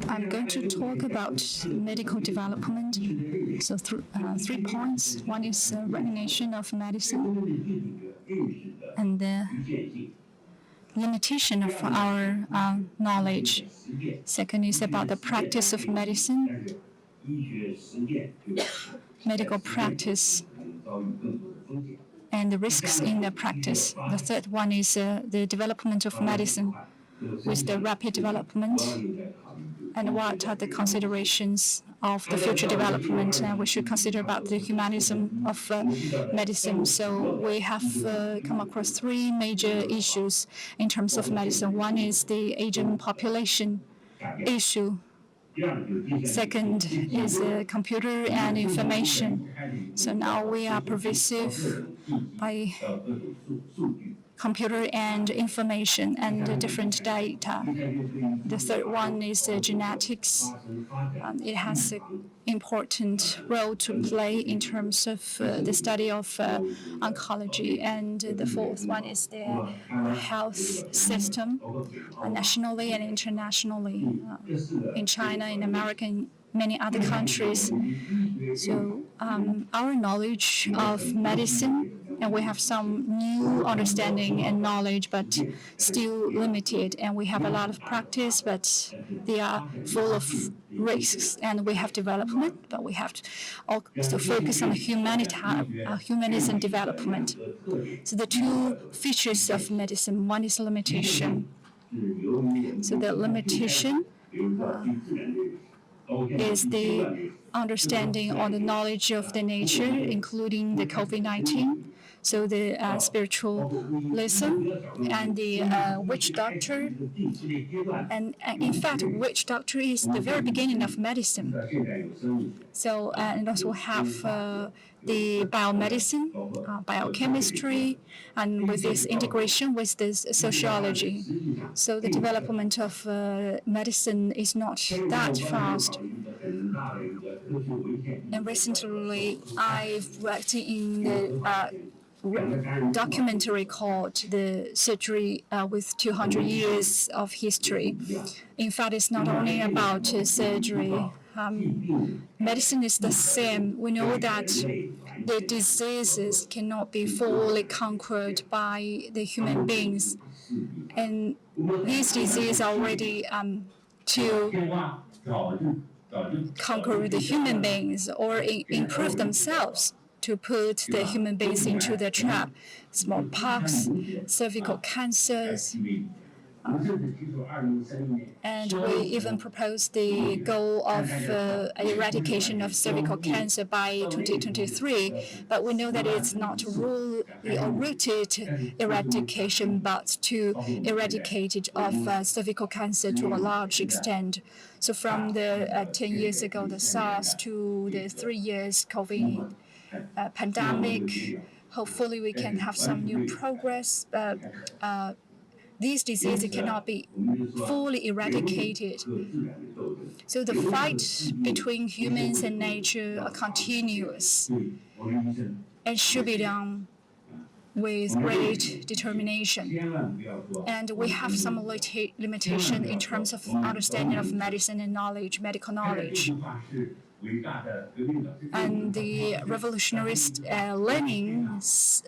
I'm going to talk about medical development. So, three points. One is recognition of medicine, and the limitation of our knowledge. Second is about the practice of medicine, medical practice, and the risks in the practice. The third one is the development of medicine with the rapid development, and what are the considerations of the future development we should consider about the humanism of medicine. So we have come across three major issues in terms of medicine. One is the aging population issue. Second is computer and information. So now we are pervasive by computer and information and different data. The third one is genetics. It has an important role to play in terms of the study of oncology. And the fourth one is the health system, nationally and internationally, in China, in America, in many other countries. So our knowledge of medicine, and we have some new understanding and knowledge, but still limited. And we have a lot of practice, but they are full of risks. And we have development, but we have to also focus on humanism development. So the two features of medicine, one is limitation. So the limitation is the understanding or the knowledge of the nature, including the COVID-19. So the spiritualism and the witch doctor. And in fact, witch doctor is the very beginning of medicine. So, and also have the biomedicine, biochemistry, and with this integration with this sociology. So the development of medicine is not that fast. And recently, I've worked in the documentary called The Surgery with 200 Years of History. In fact, it's not only about surgery. Medicine is the same. We know that the diseases cannot be fully conquered by the human beings. And these diseases are already to conquer the human beings or improve themselves, to put the human beings into the trap. Smallpox, cervical cancers, and we even proposed the goal of eradication of cervical cancer by 2023. But we know that it's not rooted eradication, but to eradicate it of cervical cancer to a large extent. So from the 10 years ago, the SARS, to the 3 years COVID pandemic, hopefully we can have some new progress. These diseases cannot be fully eradicated. So the fight between humans and nature are continuous and should be done with great determination. And we have some limitation in terms of understanding of medicine and knowledge, medical knowledge. And the revolutionist Lenin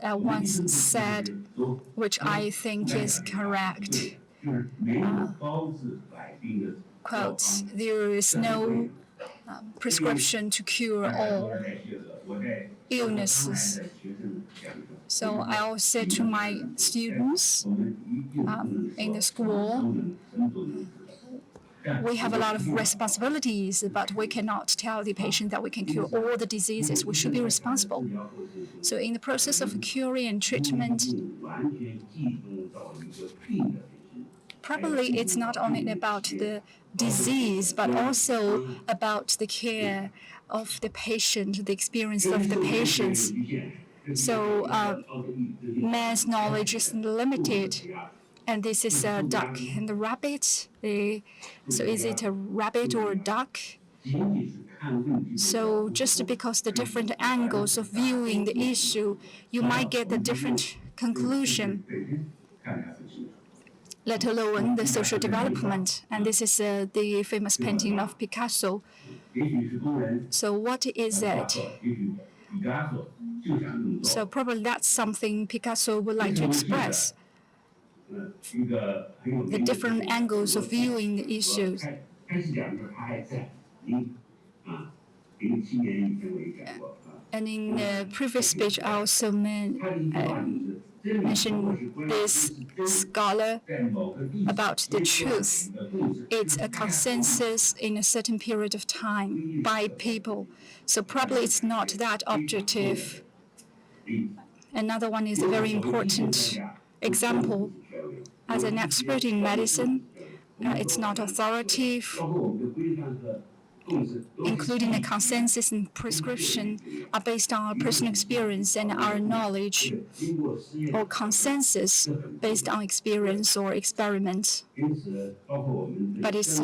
once said, which I think is correct, quote, "There is no prescription to cure all illnesses." So I always say to my students in the school, we have a lot of responsibilities, but we cannot tell the patient that we can cure all the diseases. We should be responsible. So in the process of curing and treatment, probably it's not only about the disease, but also about the care of the patient, the experience of the patients. So man's knowledge is limited. And this is a duck and the rabbit. So is it a rabbit or a duck? So just because the different angles of viewing the issue, you might get a different conclusion. let alone the social development. And this is the famous painting of Picasso. So what is it? So probably that's something Picasso would like to express. The different angles of viewing the issues. And in the previous speech, I also mentioned this scholar about the truth. It's a consensus in a certain period of time by people. So probably it's not that objective. Another one is a very important example. As an expert in medicine, it's not authoritative, including the consensus and prescription are based on our personal experience and our knowledge, or consensus based on experience or experiment. But it's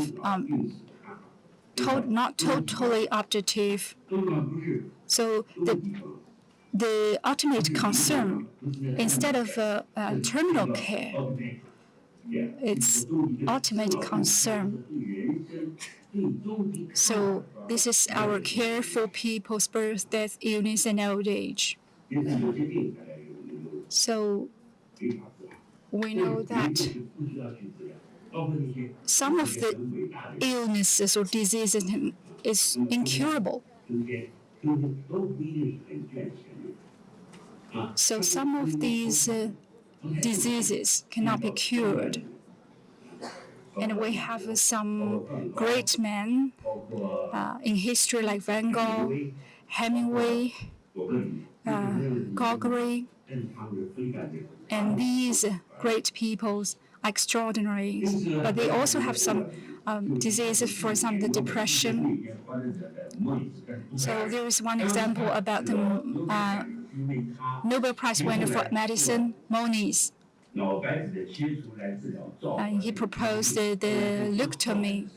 not totally objective. So the ultimate concern, instead of terminal care, it's ultimate concern. So this is our care for people's birth, death, illness, and old age. So we know that some of the illnesses or diseases is incurable. So some of these diseases cannot be cured. And we have some great men in history like Van Gogh, Hemingway, Gregory, and these great people are extraordinary. But they also have some diseases, for example, the depression. So there is one example about the Nobel Prize winner for medicine, Moniz. He proposed the leucotomy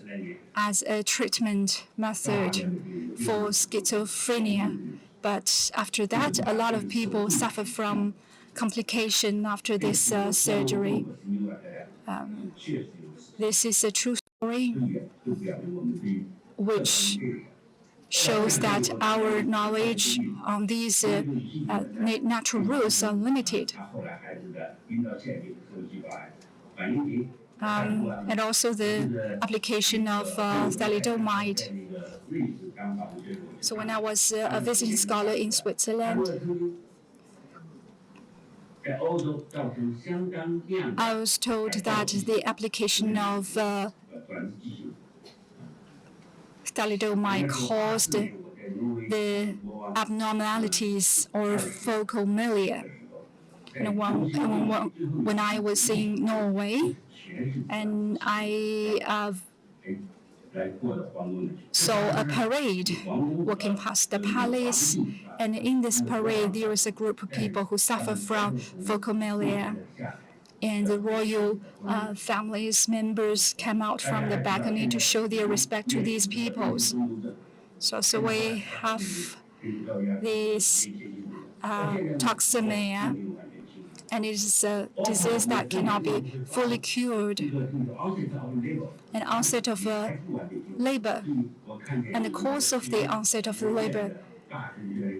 as a treatment method for schizophrenia. But after that, a lot of people suffer from complication after this surgery. This is a true story which shows that our knowledge on these natural rules are limited. And also the application of thalidomide. So when I was a visiting scholar in Switzerland, I was told that the application of thalidomide caused the abnormalities or focal and when I was in Norway, and I saw a parade walking past the palace, and in this parade there was a group of people who suffer from focomelia. And the royal family's members came out from the balcony to show their respect to these peoples. So we have this toxemia, and it is a disease that cannot be fully cured. An onset of labor, and the cause of the onset of the labor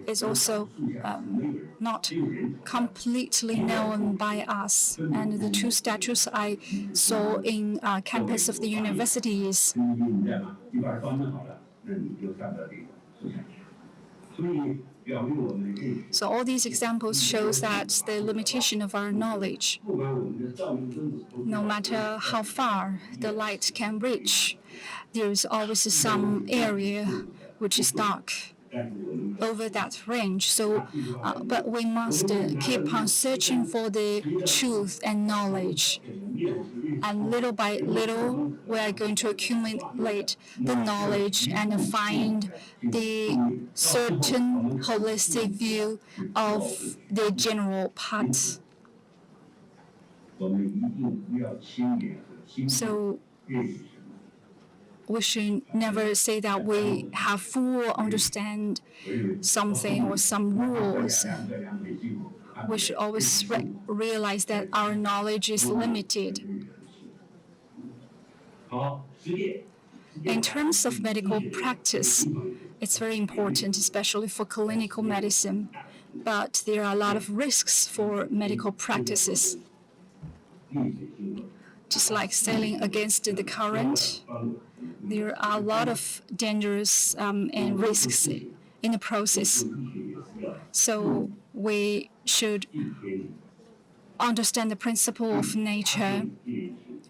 is also not completely known by us. And the two statues I saw in campus of the universities. So all these examples shows that the limitation of our knowledge. No matter how far the light can reach, there is always some area which is dark over that range. So, but we must keep on searching for the truth and knowledge. And little by little, we are going to accumulate the knowledge and find the certain holistic view of the general parts. So we should never say that we have full understand something or some rules. we should always realize that our knowledge is limited. In terms of medical practice, it's very important, especially for clinical medicine. But there are a lot of risks for medical practices. Just like sailing against the current, there are a lot of dangers and risks in the process. So we should understand the principle of nature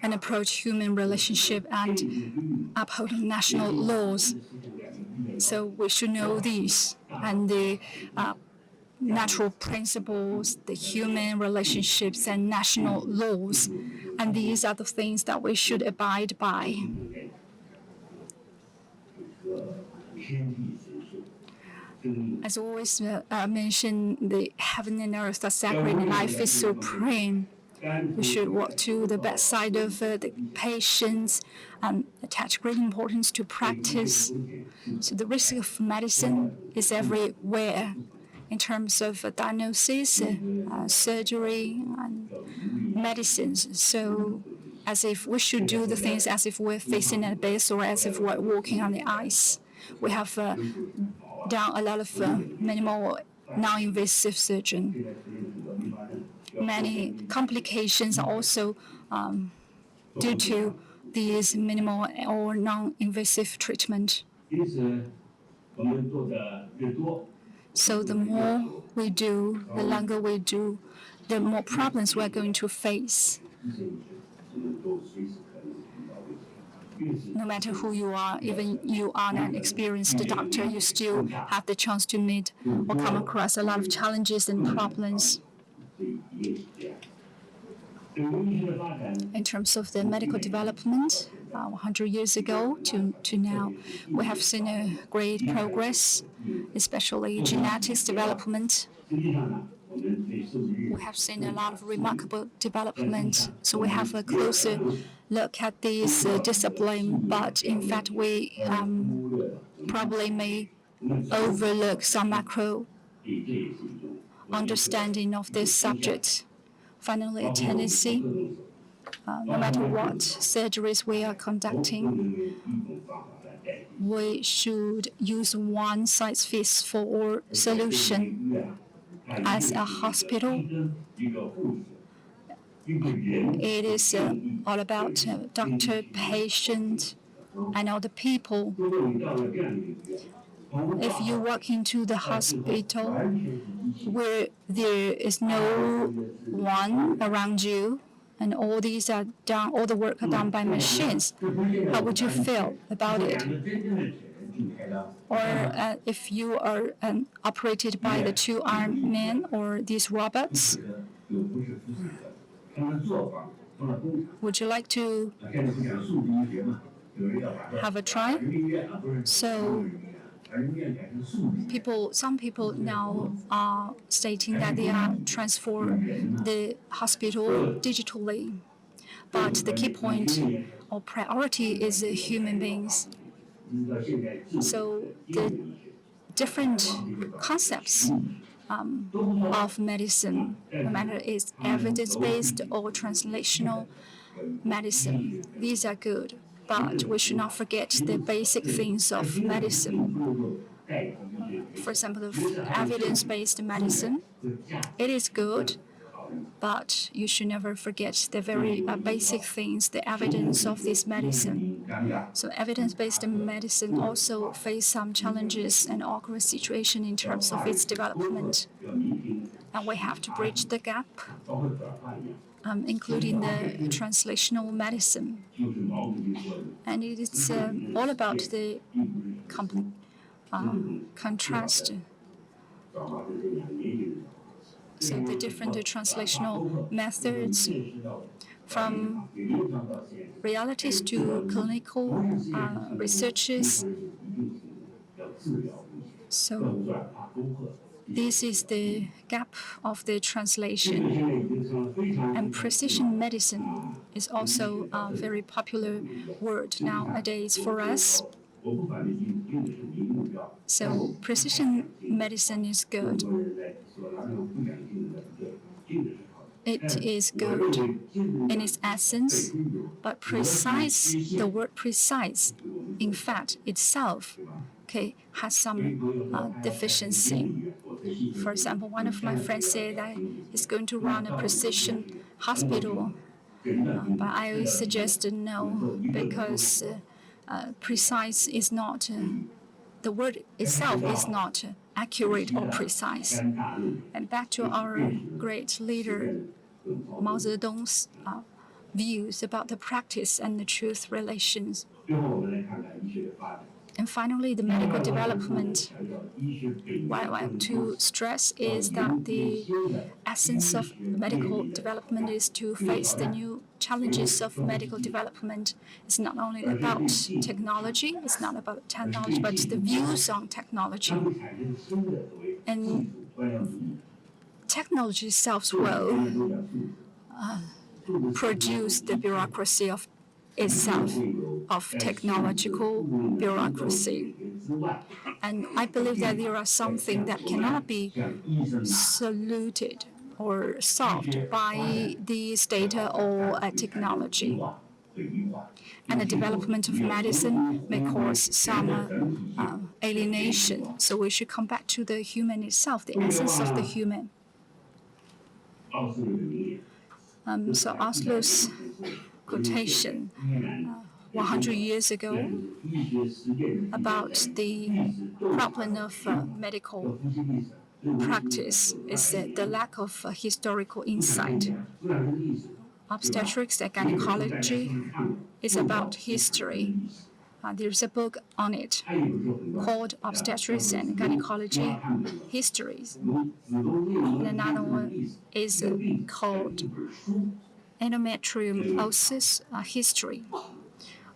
and approach human relationship and uphold national laws. So we should know these and the natural principles, the human relationships, and national laws. And these are the things that we should abide by. As always mentioned, the heaven and earth are sacred and life is supreme. We should walk to the bedside of the patients and attach great importance to practice. So the risk of medicine is everywhere in terms of diagnosis, surgery, and medicines. So as if we should do the things as if we're facing an abyss or as if we're walking on the ice. We have done a lot of minimal non-invasive surgery. Many complications are also due to these minimal or non-invasive treatment. So the more we do, the longer we do, the more problems we're going to face. No matter who you are, even you are an experienced doctor, you still have the chance to meet or come across a lot of challenges and problems. In terms of the medical development, 100 years ago to now, we have seen a great progress, especially genetics development. We have seen a lot of remarkable development, so we have a closer look at this discipline, but in fact we probably may overlook some macro understanding of this subject. Finally, a tendency, no matter what surgeries we are conducting, we should use one size fits for all solution. As a hospital, it is all about doctor, patient, and other people. If you walk into the hospital where there is no one around you, and all these are done, all the work are done by machines, how would you feel about it? Or if you are operated by the two-armed men or these robots, would you like to have a try? So some people now are stating that they are transform the hospital digitally. But the key point or priority is human beings. So the different concepts of medicine, no matter it's evidence-based or translational medicine, these are good. But we should not forget the basic things of medicine. For example, evidence-based medicine, it is good, but you should never forget the very basic things, the evidence of this medicine. So evidence-based medicine also face some challenges and awkward situations in terms of its development. And we have to bridge the gap, including the translational medicine. And it is all about the contrast. So the different translational methods, from realities to clinical researches. So this is the gap of the translation. And precision medicine is also a very popular word nowadays for us. So precision medicine is good. it is good in its essence, but precise, the word precise, in fact, itself, has some deficiency. For example, one of my friends said that he's going to run a precision hospital, but I suggested no, because precise is not, the word itself is not accurate or precise. And back to our great leader, Mao Zedong's views about the practice and the truth relations. And finally, the medical development. What I want to stress is that the essence of medical development is to face the new challenges of medical development. It's not only about technology, it's not about technology, but the views on technology. And technology itself will produce the bureaucracy of itself, of technological bureaucracy. And I believe that there are some things that cannot be soluted or solved by this data or technology. And the development of medicine may cause some alienation. So we should come back to the human itself, the essence of the human. So Oslo's quotation 100 years ago about the problem of medical practice is the lack of historical insight. Obstetrics and gynecology is about history. There's a book on it called Obstetrics and Gynecology Histories. And another one is called Endometriosis History.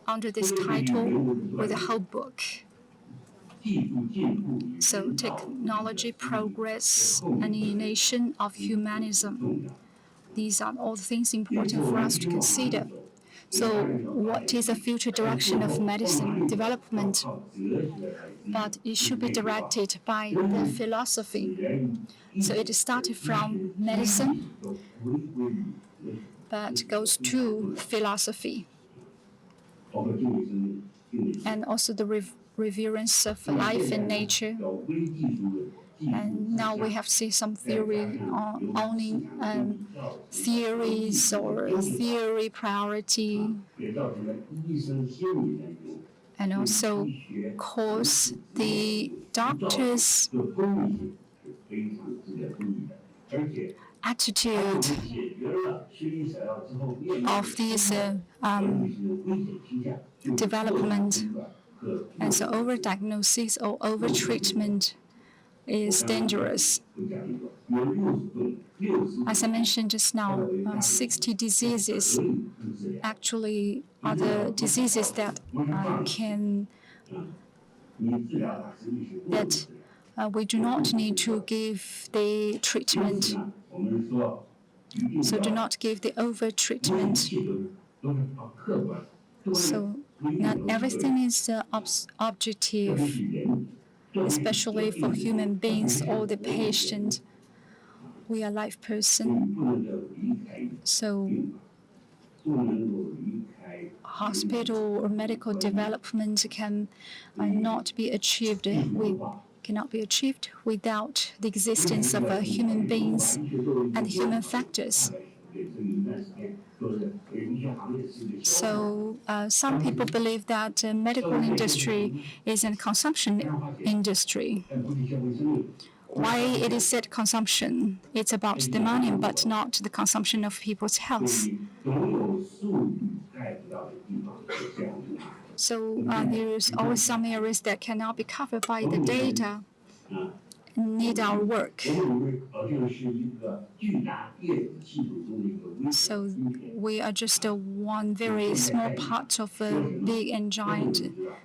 Under this title, with a whole book. So technology, progress, alienation of humanism. These are all the things important for us to consider. So what is the future direction of medicine development? But it should be directed by the philosophy. So it started from medicine, but goes to philosophy. And also the reverence of life and nature. And now we have seen some theory on theories or theory priority, and also cause the doctors' attitude of this development. And so overdiagnosis or overtreatment is dangerous. As I mentioned just now, 60 diseases actually are the diseases that we do not need to give the treatment. So do not give the over-treatment. So not everything is objective, especially for human beings or the patient. We are live person. So hospital or medical development cannot be achieved without the existence of human beings and human factors. So some people believe that medical industry is a consumption industry. Why it is said consumption? It's about the money, but not the consumption of people's health. So there is always some areas that cannot be covered by the data, need our work. So we are just one very small part of a big and giant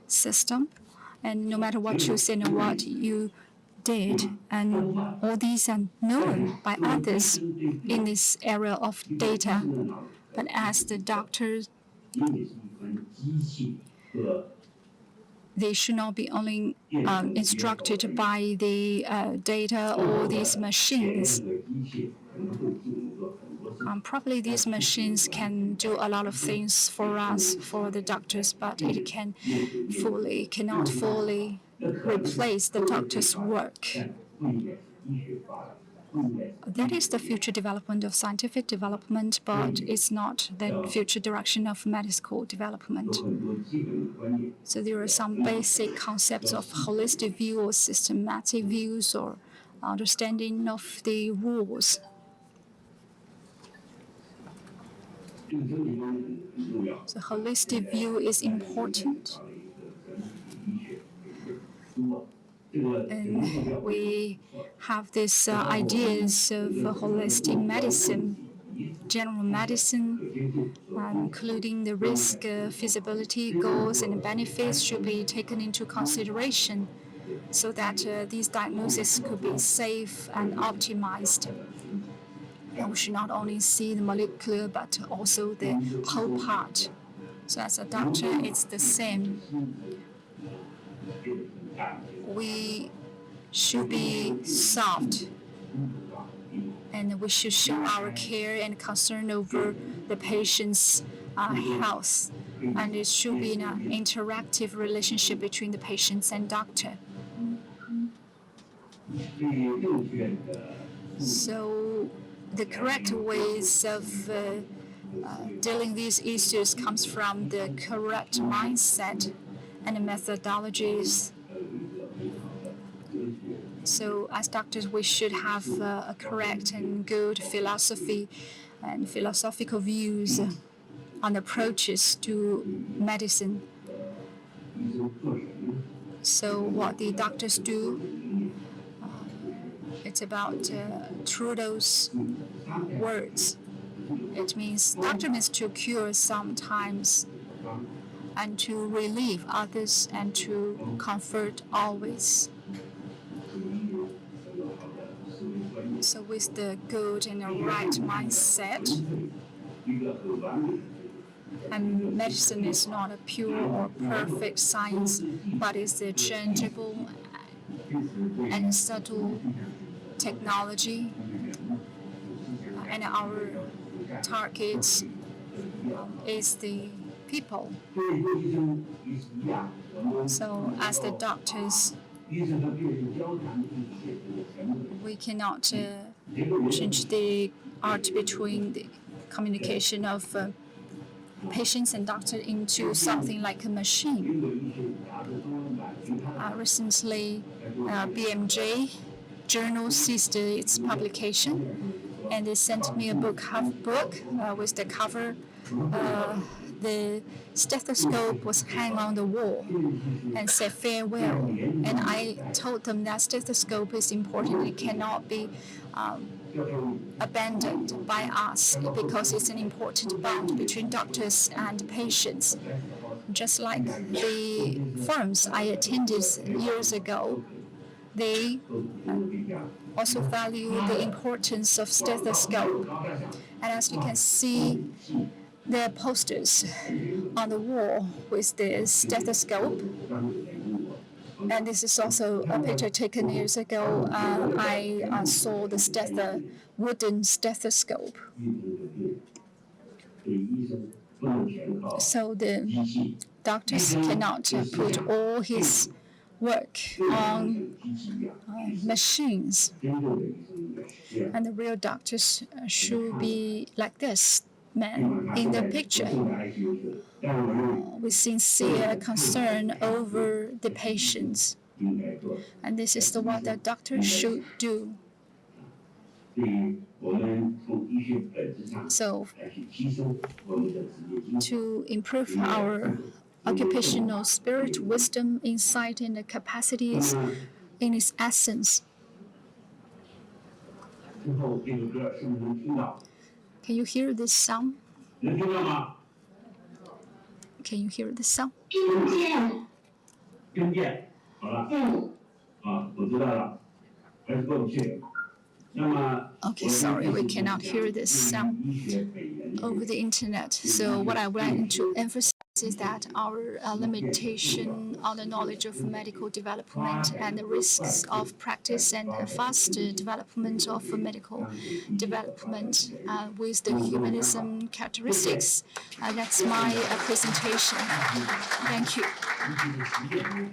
system. And no matter what you say and what you did, and all these are known by others in this area of data. But as the doctors, they should not be only instructed by the data or these machines. Probably these machines can do a lot of things for us, for the doctors, but it cannot fully replace the doctor's work. That is the future development of scientific development, but it's not the future direction of medical development. So there are some basic concepts of holistic view or systematic views or understanding of the rules. So holistic view is important. And we have these ideas of holistic medicine, general medicine, including the risk, feasibility, goals, and benefits should be taken into consideration so that these diagnoses could be safe and optimized. And we should not only see the molecular, but also the whole part. So as a doctor, it's the same. We should be soft, and we should show our care and concern over the patient's health. And it should be an interactive relationship between the patients and doctor. So the correct ways of dealing these issues comes from the correct mindset and the methodologies. So as doctors, we should have a correct and good philosophy and philosophical views on approaches to medicine. So what the doctors do, it's about Trudeau's words. It means doctor means to cure sometimes, and to relieve others, and to comfort always. So with the good and the right mindset, and medicine is not a pure or perfect science, but it's a changeable and subtle technology. And our target is the people. So as the doctors, we cannot change the art between the communication of patients and doctor into something like a machine. Recently, BMJ journal ceased its publication, and they sent me a half book with the cover. The stethoscope was hanging on the wall and said farewell. And I told them that stethoscope is important. It cannot be abandoned by us because it's an important bond between doctors and patients. Just like the forums I attended years ago, they also value the importance of stethoscope. And as you can see, there are posters on the wall with the stethoscope. And this is also a picture taken years ago. I saw the wooden stethoscope. So the doctors cannot put all his work on machines. And the real doctors should be like this man in the picture, with sincere concern over the patients. And this is what the doctor should do. So, to improve our occupational spirit, wisdom, insight, and the capacities in its essence. Can you hear this sound? Can you hear the sound? Okay, sorry, we cannot hear this sound over the internet. So what I want to emphasize is that our limitation on the knowledge of medical development and the risks of practice and the faster development of medical development with the humanism characteristics. That's my presentation. Thank you.